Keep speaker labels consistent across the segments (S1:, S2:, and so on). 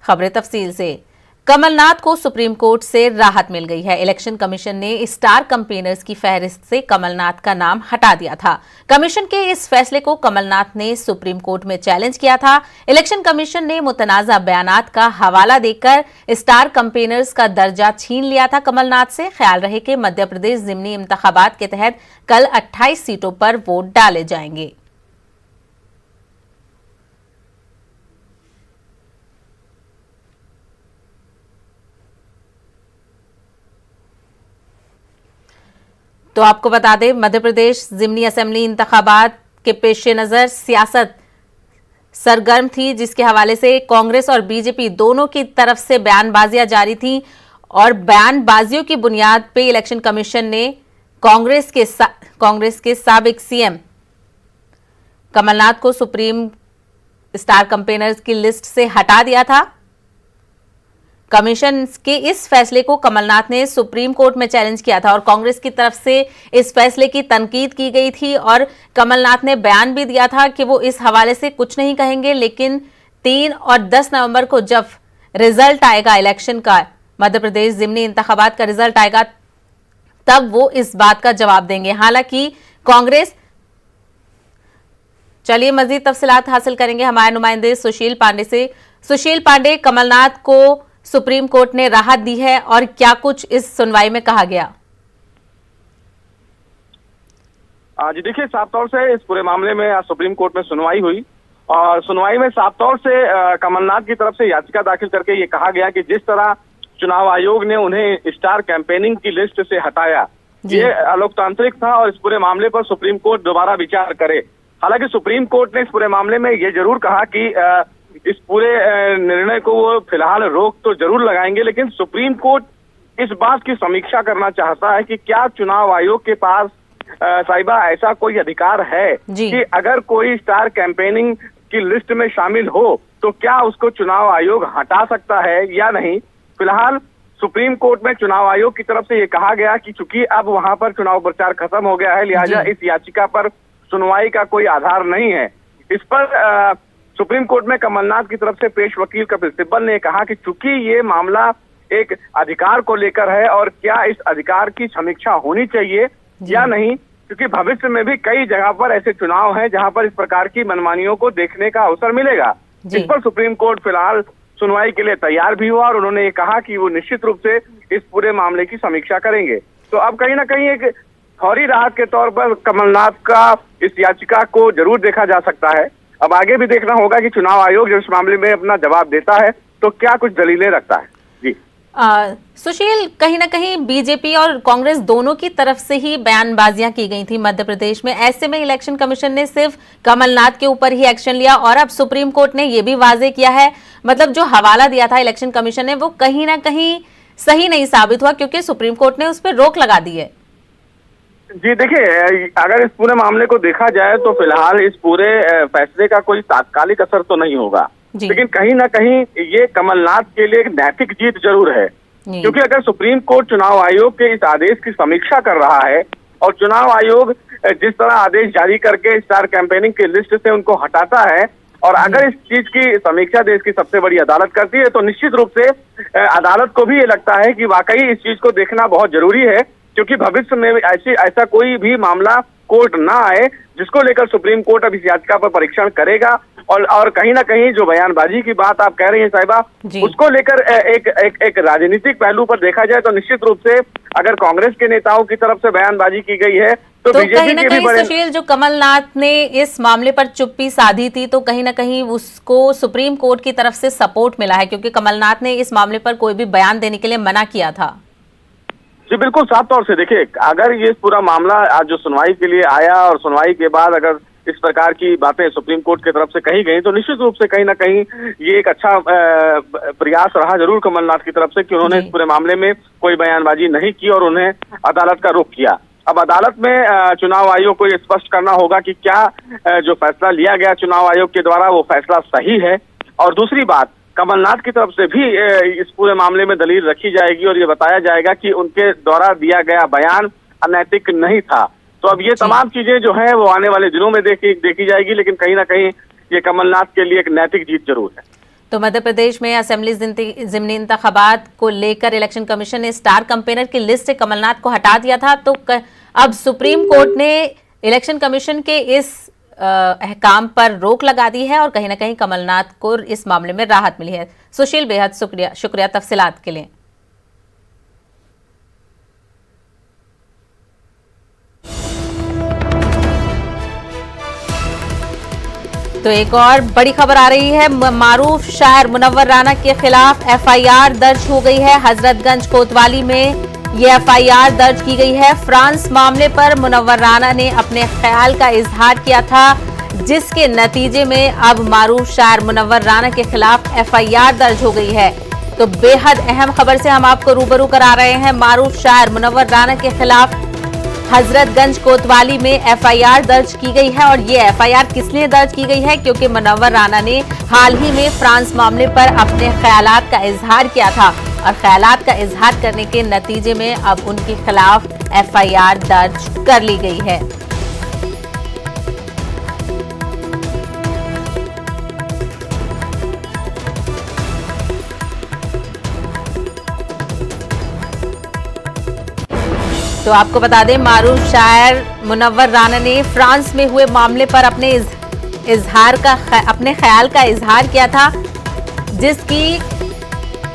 S1: खबरें तफसील से। कमलनाथ को सुप्रीम कोर्ट से राहत मिल गई है। इलेक्शन कमीशन ने स्टार कैंपेनर्स की फहरिस्त से कमलनाथ का नाम हटा दिया था। कमीशन के इस फैसले को कमलनाथ ने सुप्रीम कोर्ट में चैलेंज किया था। इलेक्शन कमीशन ने मुतनाज़ा बयानात का हवाला देकर स्टार कैंपेनर्स का दर्जा छीन लिया था कमलनाथ से। ख्याल रहे कि मध्य प्रदेश ज़िमनी इंतखाबात के तहत कल 28 सीटों पर वोट डाले जाएंगे। तो आपको बता दें, मध्य प्रदेश ज़िमनी असेंबली इंतखाबात के पेश नज़र सियासत सरगर्म थी, जिसके हवाले से कांग्रेस और बीजेपी दोनों की तरफ से बयानबाजियां जारी थी और बयानबाजियों की बुनियाद पे इलेक्शन कमीशन ने कांग्रेस के साबिक सीएम कमलनाथ को सुप्रीम स्टार कैंपेनर्स की लिस्ट से हटा दिया था। कमीशन के इस फैसले को कमलनाथ ने सुप्रीम कोर्ट में चैलेंज किया था और कांग्रेस की तरफ से इस फैसले की तनकीद की गई थी और कमलनाथ ने बयान भी दिया था कि वो इस हवाले से कुछ नहीं कहेंगे, लेकिन 3 और 10 नवंबर को जब रिजल्ट आएगा इलेक्शन का, मध्य प्रदेश ज़िमनी इंतखाबात का रिजल्ट आएगा, तब वो इस बात का जवाब देंगे। हालांकि कांग्रेस, चलिए मजीद तफसीलात हासिल करेंगे हमारे नुमाइंदे सुशील पांडे से। सुशील पांडे, कमलनाथ को सुप्रीम कोर्ट ने राहत दी है और क्या कुछ इस सुनवाई में कहा गया?
S2: जी देखिए, साफ तौर से इस पूरे मामले में आज सुप्रीम कोर्ट में सुनवाई हुई और सुनवाई में साफ तौर से कमलनाथ की तरफ से याचिका दाखिल करके ये कहा गया कि जिस तरह चुनाव आयोग ने उन्हें स्टार कैंपेनिंग की लिस्ट से हटाया, ये अलोकतांत्रिक था और इस पूरे मामले पर सुप्रीम कोर्ट दोबारा विचार करे। हालांकि सुप्रीम कोर्ट ने इस पूरे मामले में ये जरूर कहा कि इस पूरे निर्णय को वो फिलहाल रोक तो जरूर लगाएंगे, लेकिन सुप्रीम कोर्ट इस बात की समीक्षा करना चाहता है कि क्या चुनाव आयोग के पास साहिबा ऐसा कोई अधिकार है कि अगर कोई स्टार कैंपेनिंग की लिस्ट में शामिल हो तो क्या उसको चुनाव आयोग हटा सकता है या नहीं। फिलहाल सुप्रीम कोर्ट में चुनाव आयोग की तरफ से ये कहा गया कि चूंकि अब वहां पर चुनाव प्रचार खत्म हो गया है, लिहाजा इस याचिका पर सुनवाई का कोई आधार नहीं है। इस पर सुप्रीम कोर्ट में कमलनाथ की तरफ से पेश वकील कपिल सिब्बल ने कहा कि चूंकि ये मामला एक अधिकार को लेकर है और क्या इस अधिकार की समीक्षा होनी चाहिए या नहीं, क्योंकि भविष्य में भी कई जगह पर ऐसे चुनाव हैं जहां पर इस प्रकार की मनमानियों को देखने का अवसर मिलेगा। इस पर सुप्रीम कोर्ट फिलहाल सुनवाई के लिए तैयार भी हुआ और उन्होंने ये कहा कि वो निश्चित रूप से इस पूरे मामले की समीक्षा करेंगे। तो अब कहीं ना कहीं एक फौरी राहत के तौर पर कमलनाथ का इस याचिका को जरूर देखा जा सकता है। अब आगे भी देखना होगा कि चुनाव आयोग जब इस मामले में अपना जवाब देता है तो क्या कुछ दलीलें रखता है। जी
S1: सुशील, कहीं ना कहीं बीजेपी और कांग्रेस दोनों की तरफ से ही बयानबाजियां की गई थी मध्य प्रदेश में। ऐसे में इलेक्शन कमीशन ने सिर्फ कमलनाथ के ऊपर ही एक्शन लिया और अब सुप्रीम कोर्ट ने यह भी वाजे किया है, मतलब जो हवाला दिया था इलेक्शन कमीशन ने वो कहीं ना कहीं सही नहीं साबित हुआ, क्योंकि सुप्रीम कोर्ट ने उस पर रोक लगा दी है।
S2: जी देखिए, अगर इस पूरे मामले को देखा जाए तो फिलहाल इस पूरे फैसले का कोई तात्कालिक असर तो नहीं होगा, लेकिन कहीं ना कहीं ये कमलनाथ के लिए एक नैतिक जीत जरूर है, क्योंकि अगर सुप्रीम कोर्ट चुनाव आयोग के इस आदेश की समीक्षा कर रहा है और चुनाव आयोग जिस तरह आदेश जारी करके स्टार कैंपेनिंग की लिस्ट से उनको हटाता है और अगर इस चीज की समीक्षा देश की सबसे बड़ी अदालत करती है तो निश्चित रूप से अदालत को भी ये लगता है कि वाकई इस चीज को देखना बहुत जरूरी है, क्योंकि भविष्य में ऐसा कोई भी मामला कोर्ट ना आए जिसको लेकर सुप्रीम कोर्ट अब इस याचिका पर परीक्षण करेगा और कहीं ना कहीं जो बयानबाजी की बात आप कह रही हैं साहिबा, उसको लेकर एक राजनीतिक पहलू पर देखा जाए तो निश्चित रूप से अगर कांग्रेस के नेताओं की तरफ से बयानबाजी की गई है तो
S1: कहीं ना कहीं सुशील, जो कमलनाथ ने इस मामले पर चुप्पी साधी थी तो कहीं ना कहीं उसको सुप्रीम कोर्ट की तरफ से सपोर्ट मिला है, क्योंकि कमलनाथ ने इस मामले पर कोई भी बयान देने के लिए मना किया था।
S2: जी बिल्कुल, साफ तौर से देखिए, अगर ये पूरा मामला आज जो सुनवाई के लिए आया और सुनवाई के बाद अगर इस प्रकार की बातें सुप्रीम कोर्ट की तरफ से कही गई तो निश्चित रूप से कहीं ना कहीं ये एक अच्छा प्रयास रहा जरूर कमलनाथ की तरफ से कि उन्होंने इस पूरे मामले में कोई बयानबाजी नहीं की और उन्हें अदालत का रुख किया। अब अदालत में चुनाव आयोग को ये स्पष्ट करना होगा कि क्या जो फैसला लिया गया चुनाव आयोग के द्वारा वो फैसला सही है, और दूसरी बात कमलनाथ की तरफ से भी इस पूरे मामले में दलील रखी जाएगी और ये बताया जाएगा कि उनके द्वारा दिया गया बयान अनैतिक नहीं था। तो अब ये तमाम चीजें जो है वो आने वाले दिनों में देखी जाएगी, लेकिन कहीं ना कहीं ये कमलनाथ के लिए एक नैतिक जीत जरूर है।
S1: तो मध्य प्रदेश में असेंबली ज़िमनी इंतखाबात को लेकर इलेक्शन कमीशन ने स्टार कैंपेनर की लिस्ट से कमलनाथ को हटा दिया था। तो अब सुप्रीम कोर्ट ने इलेक्शन कमीशन के इस अहकाम पर रोक लगा दी है और कहीं ना कहीं कमलनाथ को इस मामले में राहत मिली है। सुशील, बेहद शुक्रिया तफसीलात के लिए। तो एक और बड़ी खबर आ रही है, मारूफ शायर मुनव्वर राना के खिलाफ एफआईआर दर्ज हो गई है। हजरतगंज कोतवाली में ये एफआईआर दर्ज की गई है। फ्रांस मामले पर मुनव्वर राना ने अपने ख्याल का इजहार किया था, जिसके नतीजे में अब मारूफ शायर मुनव्वर राना के खिलाफ एफआईआर दर्ज हो गई है। तो बेहद अहम खबर से हम आपको रूबरू करा रहे हैं। मारूफ शायर मुनव्वर राना के खिलाफ हजरतगंज कोतवाली में एफआईआर दर्ज की गई है। और ये एफआईआर किस लिए दर्ज की गई है? क्योंकि मुनव्वर राना ने हाल ही में फ्रांस मामले पर अपने ख्यालात का इजहार किया था और ख्यालात का इजहार करने के नतीजे में अब उनके खिलाफ एफआईआर दर्ज कर ली गई है। तो आपको बता दें, मारूफ शायर मुनव्वर राना ने फ्रांस में हुए मामले पर अपने ख्याल का इजहार किया था, जिसकी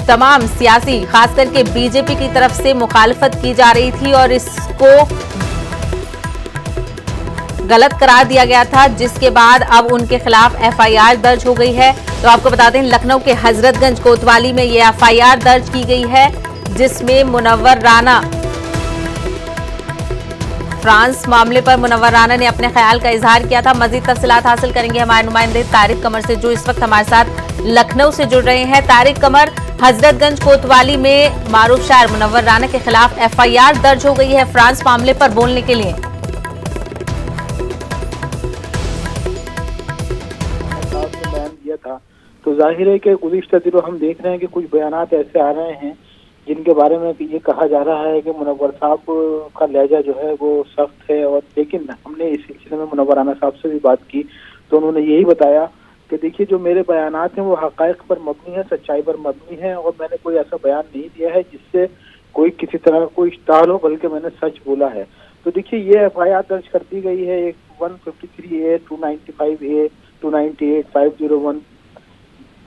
S1: तमाम सियासी, खास करके बीजेपी की तरफ से मुखालफत की जा रही थी और इसको गलत करार दिया गया था, जिसके बाद अब उनके खिलाफ एफआईआर दर्ज हो गई है। तो आपको बता दें, लखनऊ के हजरतगंज कोतवाली में ये एफआईआर दर्ज की गई है, जिसमें मुनव्वर राना फ्रांस मामले पर मुनव्वर राना ने अपने ख्याल का इजहार किया था। मजीद तफसीलात हासिल करेंगे हमारे नुमाइंदे तारिक कमर से, जो इस वक्त हमारे साथ लखनऊ से जुड़ रहे हैं। तारिक कमर, हजरतगंज कोतवाली में मारूफ शायर मुनव्वर राना के खिलाफ एफआईआर दर्ज हो गई है फ्रांस मामले पर बोलने के लिए।
S3: बयान दिया था तो जाहिर है कि गुज़िश्ता दिनों हम देख रहे हैं कि कुछ बयानात ऐसे आ रहे हैं जिनके बारे में ये कहा जा रहा है कि मुनव्वर साहब का लहजा जो है वो सख्त है। और लेकिन हमने इस सिलसिले में मुनव्वर राना साहब से भी बात की तो उन्होंने यही बताया कि देखिए, जो मेरे बयानात हैं वो हक़ाइक़ पर मबनी है, सच्चाई पर मबनी है और मैंने कोई ऐसा बयान नहीं दिया है जिससे कोई किसी तरह कोई इश्ताल हो, बल्कि मैंने सच बोला है। तो देखिए, ये एफआईआर दर्ज कर दी गई है 153A, 295A, 298, 501,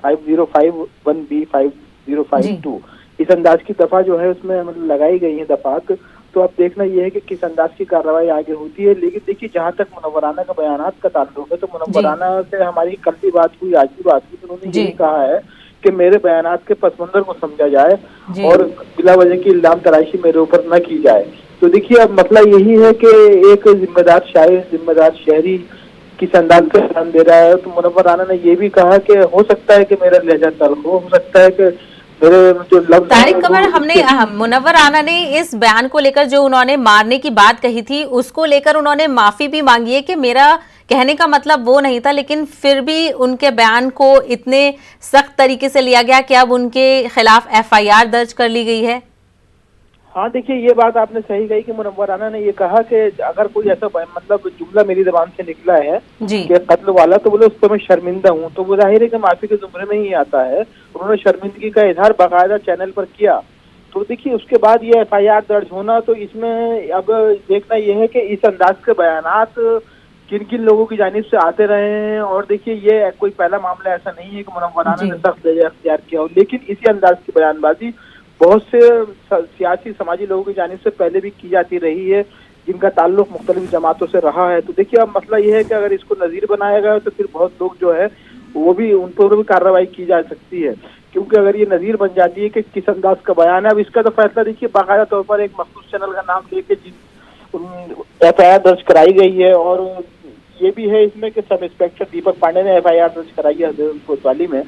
S3: 5051B, 5052 इस अंदाज की दफा जो है उसमें मतलब लगाई गई है दफात। तो अब देखना यह है कि किस अंदाज की कार्रवाई आगे होती है। लेकिन देखिए, जहां तक मुनव्वर राना का बयानात का ताल्लुक है तो मुनव्वर राना से हमारी कल भी बात हुई, आज भी बात हुई, तो उन्होंने यही कहा है कि मेरे बयानात के पस मंजर को समझा जाए और बिला वजह की इल्जाम तराशी मेरे ऊपर न की जाए। तो देखिए, अब मसला यही है कि एक जिम्मेदार शायर, जिम्मेदार शहरी किस अंदाज से ध्यान दे रहा है। तो मुनव्वर राना ने यह भी कहा कि हो सकता है कि मेरा लहजा तल्ख हो सकता है कि
S1: तारिक कमर, हमने मुनव्वर राना ने इस बयान को लेकर जो उन्होंने मारने की बात कही थी उसको लेकर उन्होंने माफी भी मांगी है कि मेरा कहने का मतलब वो नहीं था, लेकिन फिर भी उनके बयान को इतने सख्त तरीके से लिया गया कि अब उनके खिलाफ एफआईआर दर्ज कर ली गई है।
S3: हाँ देखिए, ये बात आपने सही कही कि मुनव्वर राना ने ये कहा कि अगर कोई ऐसा मतलब जुमला मेरी जबान से निकला है कि कत्ल वाला, तो बोले उस पर मैं शर्मिंदा हूँ, तो वो जाहिर है कि माफी के जुमरे में ही आता है। उन्होंने शर्मिंदगी का इजहार बाकायदा चैनल पर किया। तो देखिए, उसके बाद ये एफआईआर दर्ज होना, तो इसमें अब देखना यह है कि इस अंदाज के बयानात किन किन लोगों की जानिब से आते रहे हैं। और देखिए, ये कोई पहला मामला ऐसा नहीं है कि मुनव्वर राना ने सख्त लहजा अख्तियार किया हो, लेकिन इसी अंदाज की बयानबाजी बहुत से सियासी समाजी लोगों की जानिब से पहले भी की जाती रही है, जिनका ताल्लुक मुख्तलिफ जमातों से रहा है। तो देखिए, अब मसला यह है कि अगर इसको नज़ीर बनाया गया तो फिर बहुत लोग जो है वो भी, उन पर भी कार्रवाई की जा सकती है, क्योंकि अगर ये नज़ीर बन जाती है कि किस अंदाज का बयान है। अब इसका तो फैसला देखिए बाकायदा तौर पर एक मखसूस चैनल का नाम लेके एफआईआर दर्ज कराई गई है। और ये भी है इसमें कि सब इंस्पेक्टर दीपक पांडे ने एफआईआर दर्ज कराई है कोतवाली में।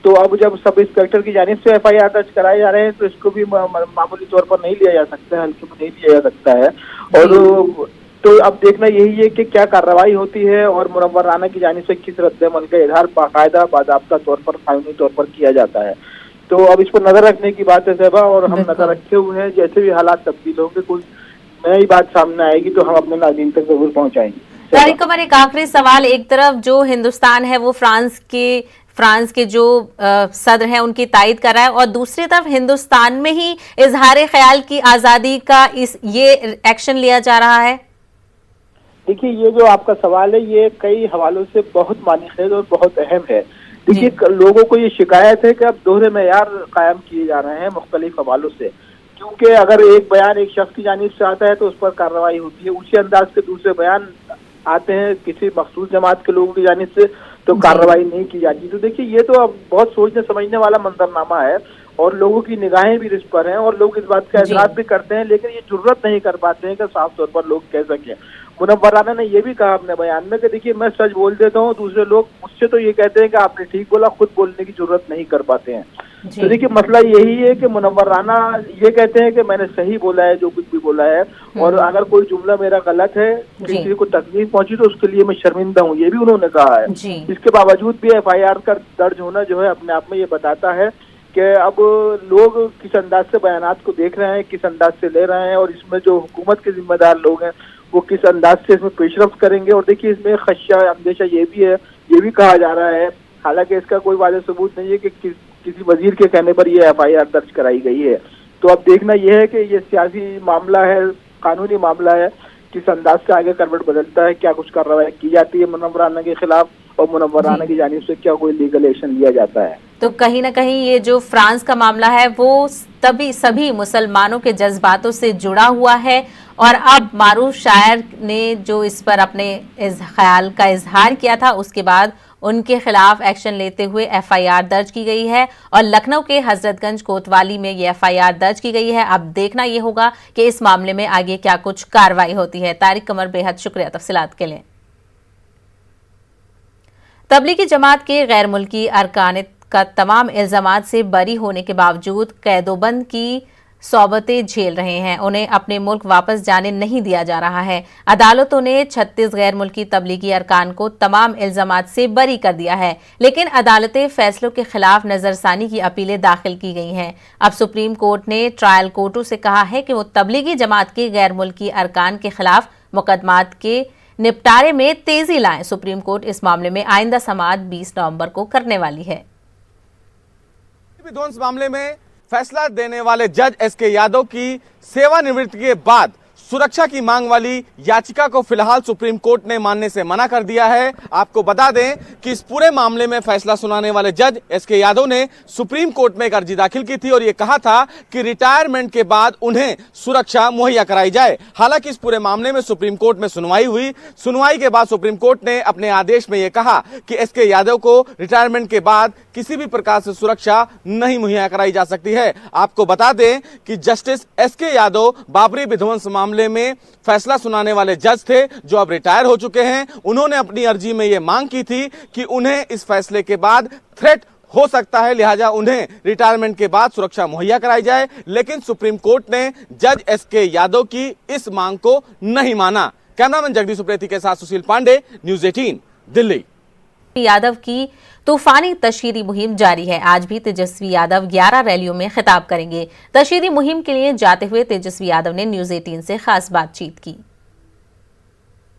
S3: तो अब जब सब इंस्पेक्टर की जानिब से एफआईआर दर्ज कराए जा रहे हैं तो इसको भी मामूली तौर पर नहीं लिया जा सकता है, हल्के में नहीं लिया जा सकता है। और तो अब देखना यही है कि क्या कार्रवाई होती है और मुनव्वर राना की जानिब से किस रद्द-ए-अमल का इजहार बाकायदा बाज़ाब्ता तौर पर, कानूनी तौर पर किया जाता है। तो अब इस पर नजर रखने की बात है साहबा, और हम नजर रखे हुए हैं। जैसे भी हालात तब्दील होंगे, कोई नई बात सामने आएगी तो हम अपने नाज़रीन तक जरूर पहुंचाएंगे।
S1: तारिक कमर, एक आखिरी सवाल। एक तरफ जो हिंदुस्तान है वो फ्रांस के फ्रांस के जो सदर हैं उनकी तायद कर रहा है, और दूसरी तरफ हिंदुस्तान में ही इजहार ख्याल की आजादी का ये एक्शन लिया जा रहा है?
S3: देखिए, ये जो आपका सवाल है ये कई हवालों से बहुत मानीखेज और बहुत अहम है। देखिए, लोगों को ये शिकायत है कि अब दोहरे मेयार कायम किए जा रहे हैं मुख्तलिफ हवालों से, क्योंकि अगर एक बयान एक शख्स की जानिब से आता है तो उस पर कार्रवाई होती है, उसी अंदाज के दूसरे बयान आते हैं किसी मखसूस जमात के लोगों की जानिब से तो कार्रवाई नहीं की जाती। तो देखिए, ये तो अब बहुत सोचने समझने वाला मंजरनामा है और लोगों की निगाहें भी इस पर हैं और लोग इस बात का एतराज भी करते हैं, लेकिन ये जुर्रत नहीं कर पाते हैं कि साफ तौर पर लोग कह सकें। मुनव्वराना ने यह भी कहा अपने बयान में कि देखिए, मैं सच बोल देता हूँ, दूसरे लोग मुझसे तो ये कहते हैं कि आपने ठीक बोला, खुद बोलने की जरूरत नहीं कर पाते हैं। तो देखिए, मसला यही है कि मुनव्वराना ये कहते हैं कि मैंने सही बोला है जो कुछ भी बोला है, और अगर कोई जुमला मेरा गलत है, किसी को तकलीफ पहुंची तो उसके लिए मैं शर्मिंदा हूँ, ये भी उन्होंने कहा है। इसके बावजूद भी FIR का दर्ज होना जो है अपने आप में ये बताता है कि अब लोग किस अंदाज से बयानात को देख रहे हैं, किस अंदाज से ले रहे हैं, और इसमें जो हुकूमत के जिम्मेदार लोग हैं वो किस अंदाज से इसमें पेशरफ्त करेंगे। और देखिए, इसमें खदशा अंदेशा ये भी है, ये भी कहा जा रहा है, हालांकि इसका कोई वाज़ेह सबूत नहीं है कि किसी वजीर के कहने पर यह FIR दर्ज कराई गई है। तो अब देखना यह है कि ये सियासी मामला है, कानूनी मामला है, किस अंदाज से आगे करवट बदलता है, क्या कुछ कार्रवाई की जाती है मुनव्वराना के खिलाफ और मुनव्वराना की जानिब से क्या कोई लीगल एक्शन लिया जाता है।
S1: तो कहीं ना कहीं ये जो फ्रांस का मामला है वो तभी सभी मुसलमानों के जज्बातों से जुड़ा हुआ है, और अब मारूफ शायर ने जो इस पर अपने इस ख्याल का इजहार किया था उसके बाद उनके खिलाफ एक्शन लेते हुए FIR दर्ज की गई है, और लखनऊ के हजरतगंज कोतवाली में ये FIR दर्ज की गई है। अब देखना ये होगा कि इस मामले में आगे क्या कुछ कार्रवाई होती है। तारिक कमर, बेहद शुक्रिया तफसीलात के लिए। तबलीगी जमात के गैर मुल्की अरकान का तमाम इल्जामात से बरी होने के बावजूद कैदोबंद की सौबतें झेल रहे हैं, उन्हें अपने मुल्क वापस जाने नहीं दिया जा रहा है। अदालतों ने 36 गैर मुल्की तबलीगी अरकान को तमाम इल्जामात से बरी कर दिया है, लेकिन अदालतें फैसलों के खिलाफ नजरसानी की अपीलें दाखिल की गई हैं। अब सुप्रीम कोर्ट ने ट्रायल कोर्टों से कहा है कि वो तबलीगी जमात के गैर मुल्की अरकान के खिलाफ मुकदमात के निपटारे में तेजी लाएं। सुप्रीम कोर्ट इस मामले में आइंदा समाअत 20 नवंबर को करने वाली है।
S4: विध्वंस मामले में फैसला देने वाले जज SK यादव की सेवानिवृत्ति के बाद सुरक्षा की मांग वाली याचिका को फिलहाल सुप्रीम कोर्ट ने मानने से मना कर दिया है। आपको बता दें कि इस पूरे मामले में फैसला सुनाने वाले जज SK यादव ने सुप्रीम कोर्ट में एक अर्जी दाखिल की थी और यह कहा था कि रिटायरमेंट के बाद उन्हें सुरक्षा मुहैया कराई जाए। हालांकि इस पूरे मामले में सुप्रीम कोर्ट में सुनवाई हुई। सुनवाई के बाद सुप्रीम कोर्ट ने अपने आदेश में यह कहा कि SK यादव को रिटायरमेंट के बाद किसी भी प्रकार से सुरक्षा नहीं मुहैया कराई जा सकती है। आपको बता दें कि जस्टिस SK यादव बाबरी विध्वंस मामले में फैसला सुनाने वाले जज थे जो अब रिटायर हो चुके हैं। उन्होंने अपनी अर्जी में यह मांग की थी कि उन्हें इस फैसले के बाद थ्रेट हो सकता है, लिहाजा उन्हें रिटायरमेंट के बाद सुरक्षा मुहैया कराई जाए, लेकिन सुप्रीम कोर्ट ने जज SK यादव की इस मांग को नहीं माना। कैमरामैन जगदीश उप्रेती के साथ सुशील पांडे, न्यूज़ 18 दिल्ली।
S1: यादव की तूफानी तशहीरी मुहिम जारी है। आज भी तेजस्वी यादव 11 रैलियों में खिताब करेंगे। तशहीरी मुहिम के लिए जाते हुए तेजस्वी यादव ने न्यूज़ 18 से खास बातचीत की।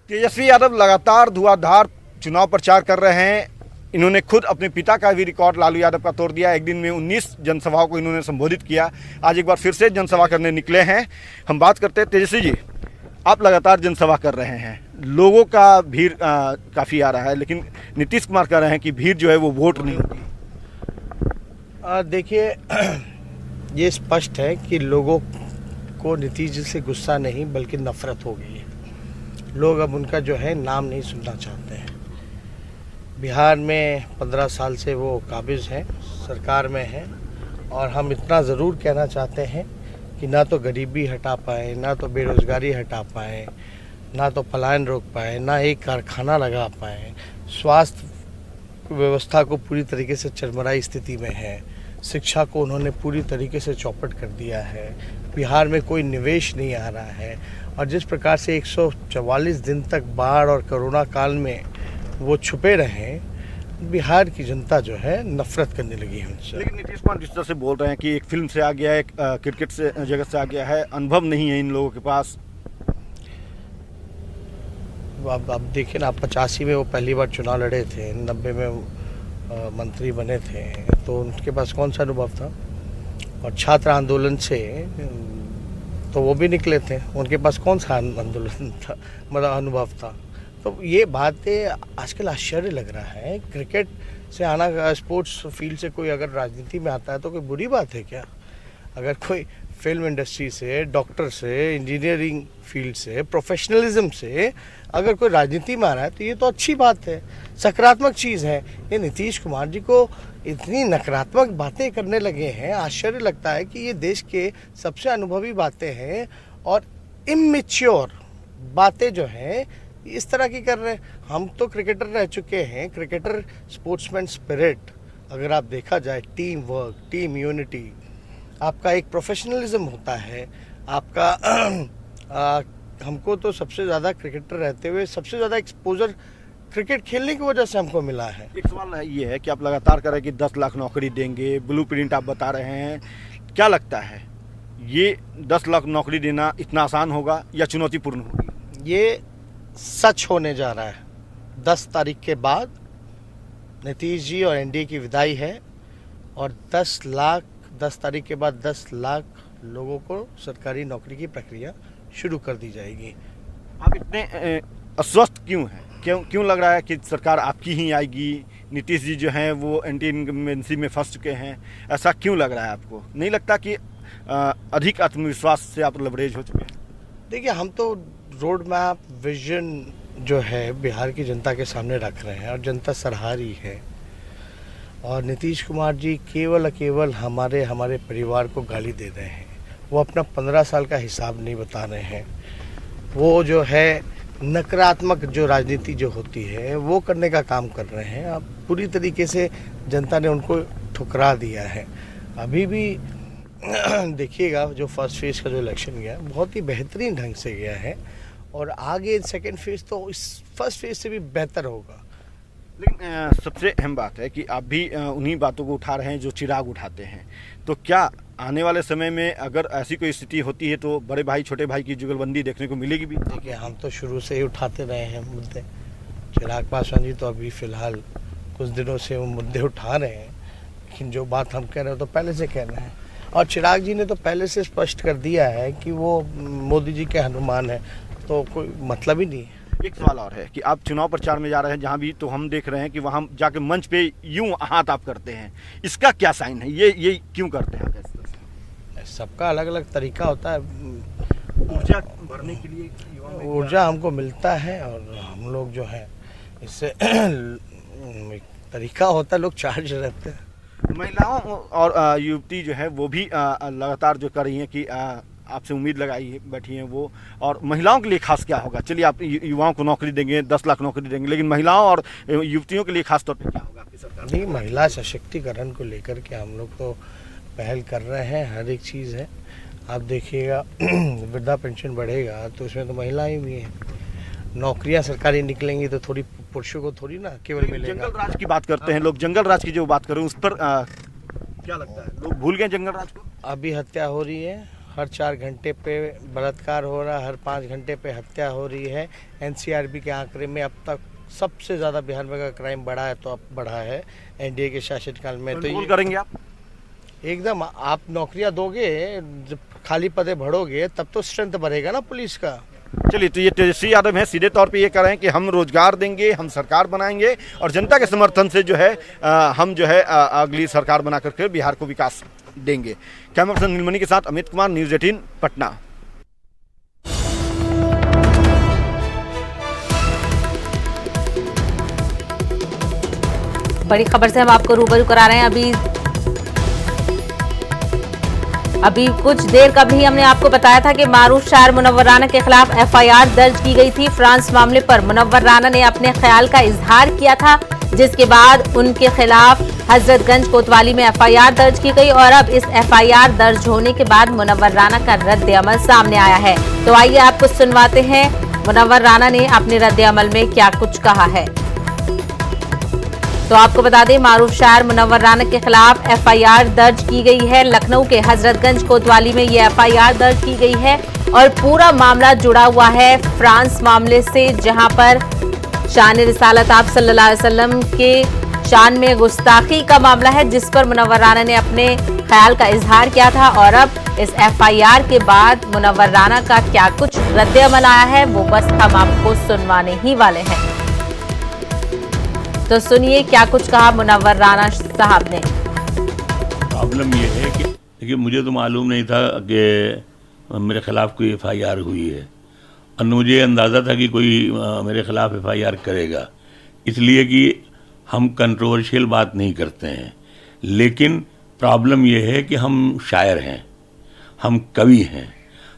S5: तेजस्वी यादव लगातार धुआंधार चुनाव प्रचार कर रहे हैं। इन्होंने खुद अपने पिता का भी रिकॉर्ड लालू यादव का तोड़ दिया। एक दिन में 19 जनसभाओं को इन्होंने संबोधित किया। आज एक बार फिर से जनसभा करने निकले हैं। हम बात करते हैं तेजस्वी जी, आप लगातार जनसभा कर रहे हैं, लोगों का भीड़ काफ़ी आ रहा है, लेकिन नीतीश कुमार कह रहे हैं कि भीड़ जो है वो वोट नहीं होती।
S6: देखिए, ये स्पष्ट है कि लोगों को नीतीश जी से गुस्सा नहीं बल्कि नफरत हो गई है। लोग अब उनका जो है नाम नहीं सुनना चाहते हैं। बिहार में 15 साल से वो काबिज हैं, सरकार में हैं, और हम इतना ज़रूर कहना चाहते हैं कि ना तो गरीबी हटा पाए, ना तो बेरोज़गारी हटा पाए, ना तो पलायन रोक पाए, ना एक कारखाना लगा पाए। स्वास्थ्य व्यवस्था को पूरी तरीके से चरमराई स्थिति में है। शिक्षा को उन्होंने पूरी तरीके से चौपट कर दिया है। बिहार में कोई निवेश नहीं आ रहा है, और जिस प्रकार से 144 दिन तक बाढ़ और कोरोना काल में वो छुपे रहे, बिहार की जनता जो है नफरत करने लगी है उनसे।
S5: लेकिन नीतीश कुमार जिस तरह से बोल रहे हैं कि एक फिल्म से आ गया है, क्रिकेट से जगत से आ गया है, अनुभव नहीं है इन लोगों के पास।
S6: अब देखिए ना, 85 में वो पहली बार चुनाव लड़े थे, 90 में मंत्री बने थे, तो उनके पास कौन सा अनुभव था? और छात्र आंदोलन से तो वो भी निकले थे, उनके पास कौन सा आंदोलन था, मतलब अनुभव था? तो ये बातें आजकल आश्चर्य लग रहा है। क्रिकेट से आना, स्पोर्ट्स फील्ड से कोई अगर राजनीति में आता है तो कोई बुरी बात है क्या? अगर कोई फिल्म इंडस्ट्री से, डॉक्टर से, इंजीनियरिंग फील्ड से, प्रोफेशनलिज्म से अगर कोई राजनीति में आ रहा है तो ये तो अच्छी बात है, सकारात्मक चीज़ है। ये नीतीश कुमार जी को इतनी नकारात्मक बातें करने लगे हैं, आश्चर्य लगता है कि ये देश के सबसे अनुभवी बातें हैं और इमेच्योर बातें जो हैं इस तरह की कर रहे हैं। हम तो क्रिकेटर रह चुके हैं, क्रिकेटर स्पोर्ट्समैन स्पिरिट अगर आप देखा जाए, टीम वर्क, टीम यूनिटी, आपका एक प्रोफेशनलिज्म होता है आपका। हमको तो सबसे ज़्यादा क्रिकेटर रहते हुए सबसे ज़्यादा एक्सपोजर क्रिकेट खेलने की वजह से हमको मिला है।
S5: एक सवाल ये है कि आप लगातार कह रहे हैं कि 10 लाख नौकरी देंगे, ब्लूप्रिंट आप बता रहे हैं, क्या लगता है ये 10 लाख नौकरी देना इतना आसान होगा या चुनौतीपूर्ण होगी?
S6: ये सच होने जा रहा है। 10 तारीख के बाद नीतीश जी और एनडीए की विदाई है और 10 तारीख के बाद 10 लाख लोगों को सरकारी नौकरी की प्रक्रिया शुरू कर दी जाएगी।
S5: आप इतने अस्वस्थ क्यों हैं? क्यों लग रहा है कि सरकार आपकी ही आएगी? नीतीश जी जो हैं वो एंटी इनकम्बेंसी में फंस चुके हैं, ऐसा क्यों लग रहा है आपको? नहीं लगता कि अधिक आत्मविश्वास से आप लबरेज हो चुके हैं?
S6: देखिए, हम तो रोड मैप, विजन जो है बिहार की जनता के सामने रख रहे हैं और जनता सराह रही है। और नीतीश कुमार जी केवल हमारे परिवार को गाली दे रहे हैं। वो अपना 15 साल का हिसाब नहीं बता रहे हैं। वो जो है नकारात्मक जो राजनीति जो होती है वो करने का काम कर रहे हैं। अब पूरी तरीके से जनता ने उनको ठुकरा दिया है। अभी भी देखिएगा, जो फर्स्ट फेज का जो इलेक्शन गया बहुत ही बेहतरीन ढंग से गया है और आगे सेकंड फेज तो इस फर्स्ट फेज से भी बेहतर होगा।
S5: लेकिन सबसे अहम बात है कि आप भी उन्हीं बातों को उठा रहे हैं जो चिराग उठाते हैं। तो क्या आने वाले समय में अगर ऐसी कोई स्थिति होती है तो बड़े भाई छोटे भाई की जुगलबंदी देखने को मिलेगी भी?
S6: देखिए, हम तो शुरू से ही उठाते रहे हैं मुद्दे। चिराग पासवान जी तो अभी फिलहाल कुछ दिनों से वो मुद्दे उठा रहे हैं, लेकिन जो बात हम कह रहे हैं तो पहले से कह रहे हैं। और चिराग जी ने तो पहले से स्पष्ट कर दिया है कि वो मोदी जी के हनुमान है, तो कोई मतलब ही नहीं है।
S5: एक सवाल और है कि आप चुनाव प्रचार में जा रहे हैं जहां भी, तो हम देख रहे हैं कि वहां जाके मंच पे यूं हाथ आप करते हैं, इसका क्या साइन है? ये क्यों करते हैं?
S6: सबका अलग अलग तरीका होता है।
S5: ऊर्जा भरने के लिए
S6: ऊर्जा हमको मिलता है और हम लोग जो है इससे एक तरीका होता है, लोग चार्ज रहते हैं।
S5: महिलाओं और युवती जो है वो भी लगातार जो कर रही हैं कि आपसे उम्मीद लगाई बैठी हैं वो, और महिलाओं के लिए खास क्या होगा? चलिए, आप युवाओं को नौकरी देंगे, 10 लाख नौकरी देंगे, लेकिन महिलाओं और युवतियों के लिए खास तौर पे क्या होगा आपकी सरकार?
S6: नहीं, महिला सशक्तिकरण को लेकर के हम लोग तो पहल कर रहे हैं, हर एक चीज़ है। आप देखिएगा, वृद्धा पेंशन बढ़ेगा तो उसमें तो महिलाएं भी हैं। नौकरियां सरकारी निकलेंगी तो थोड़ी पुरुषों को थोड़ी ना केवल मिलेगा।
S5: जंगल राज की बात करते हैं लोग, जंगल राज की जो बात करें उस पर क्या लगता है? लोग भूल गए जंगल राज को?
S6: अभी हत्या हो रही है, हर 4 घंटे पे बलात्कार हो रहा है, हर 5 घंटे पे हत्या हो रही है। एनसीआरबी के आंकड़े में अब तक सबसे ज़्यादा बिहार में का क्राइम बढ़ा है, तो अब बढ़ा है एनडीए के शासनकाल में। तो ये
S5: करेंगे आप
S6: एकदम, आप नौकरियां दोगे, जब खाली पदे भरोगे तब तो स्ट्रेंथ बढ़ेगा ना पुलिस का।
S5: चलिए, तो ये तेजस्वी यादव हैं, सीधे तौर पे ये कह रहे हैं कि हम रोजगार देंगे, हम सरकार बनाएंगे और जनता के समर्थन से जो है हम जो है अगली सरकार बना करके बिहार को विकास देंगे। कैमरा पर्सन नीलमणि के साथ अमित कुमार, न्यूज़ 18 पटना।
S1: बड़ी खबर से हम आपको रूबरू करा रहे हैं। अभी कुछ देर कभी हमने आपको बताया था कि मारूफ शायर मुनव्वर राना के खिलाफ एफआईआर दर्ज की गई थी। फ्रांस मामले पर मुनव्वर राना ने अपने ख्याल का इजहार किया था, जिसके बाद उनके खिलाफ हजरतगंज कोतवाली में एफआईआर दर्ज की गई और अब इस एफआईआर दर्ज होने के बाद मुनव्वर राना का रद्द अमल सामने आया है। तो आइए आपको सुनवाते हैं मुनव्वर राना ने अपने रद्द अमल में क्या कुछ कहा है। तो आपको बता दें, मारूफ शायर मुनव्वर राना के खिलाफ एफआईआर दर्ज की गई है। लखनऊ के हजरतगंज कोतवाली में ये एफआईआर दर्ज की गई है और पूरा मामला जुड़ा हुआ है फ्रांस मामले से, जहां पर शान रिसालत आप सल्लल्लाहु अलैहि वसल्लम के शान में गुस्ताखी का मामला है जिस पर मुनव्वर राना ने अपने ख्याल का इजहार किया था और अब इस एफआईआर के बाद मुनव्वर राना का क्या कुछ रद्द-ए-अमल आया है वो बस हम आपको सुनवाने ही वाले हैं। तो सुनिए क्या कुछ कहा मुनव्वर राना साहब ने।
S7: प्रॉब्लम ये है कि देखिए, मुझे तो मालूम नहीं था कि मेरे खिलाफ कोई एफआईआर हुई है और मुझे अंदाज़ा था कि कोई मेरे खिलाफ एफआईआर करेगा, इसलिए कि हम कंट्रोवर्शियल बात नहीं करते हैं। लेकिन प्रॉब्लम यह है कि हम शायर हैं, हम कवि हैं,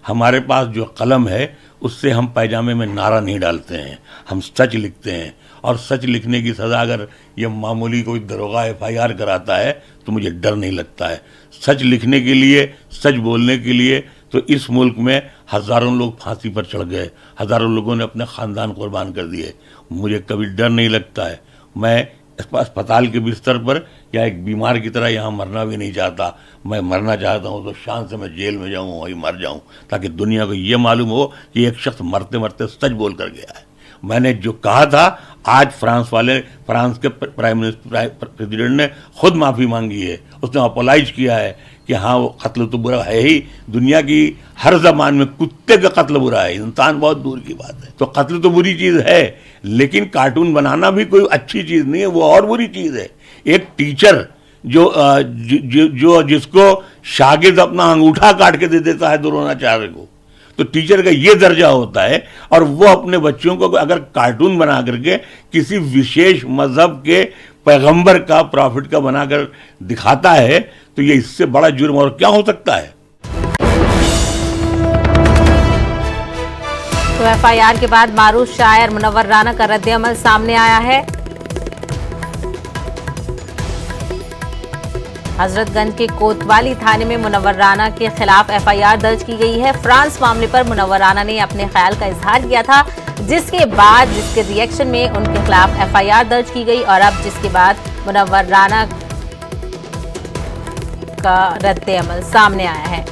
S7: हमारे पास जो कलम है उससे हम पैजामे में नारा नहीं डालते हैं, हम सच लिखते हैं। और सच लिखने की सज़ा अगर ये मामूली कोई दरोगा एफआईआर कराता है तो मुझे डर नहीं लगता है। सच लिखने के लिए, सच बोलने के लिए तो इस मुल्क में हज़ारों लोग फांसी पर चढ़ गए, हज़ारों लोगों ने अपने ख़ानदान कुर्बान कर दिए। मुझे कभी डर नहीं लगता है। मैं अस्पताल के बिस्तर पर या एक बीमार की तरह यहाँ मरना भी नहीं चाहता। मैं मरना चाहता हूँ तो शान से मैं जेल में जाऊँ, वहीं मर जाऊँ, ताकि दुनिया को ये मालूम हो कि एक शख्स मरते मरते सच बोल कर गया है। मैंने जो कहा था, आज फ्रांस के प्राइम मिनिस्टर प्रेसिडेंट ने खुद माफ़ी मांगी है, उसने अपोलाइज किया है कि हाँ वो कत्ल तो बुरा है ही, दुनिया की हर ज़बान में कुत्ते का कत्ल बुरा है, इंसान बहुत दूर की बात है। तो कत्ल तो बुरी चीज़ है, लेकिन कार्टून बनाना भी कोई अच्छी चीज़ नहीं है, वो और बुरी चीज़ है। एक टीचर जो जिसको शागिर्द अपना अंगूठा काट के दे देता है द्रोणाचार्य को, तो टीचर का ये दर्जा होता है, और वो अपने बच्चों को अगर कार्टून बना करके किसी विशेष मजहब के पैगंबर का, प्रॉफिट का बनाकर दिखाता है, तो ये इससे बड़ा जुर्म और क्या हो सकता है।
S1: तो एफआईआर के बाद मारूफ शायर मुनव्वर राना का रद्द-ए-अमल सामने आया है। हजरतगंज के कोतवाली थाने में मुनव्वर राना के खिलाफ एफआईआर दर्ज की गई है। फ्रांस मामले पर मुनव्वर राना ने अपने ख्याल का इजहार किया था, जिसके रिएक्शन में उनके खिलाफ एफआईआर दर्ज की गई और अब जिसके बाद मुनव्वर राना का रद्द-ए-अमल सामने आया है।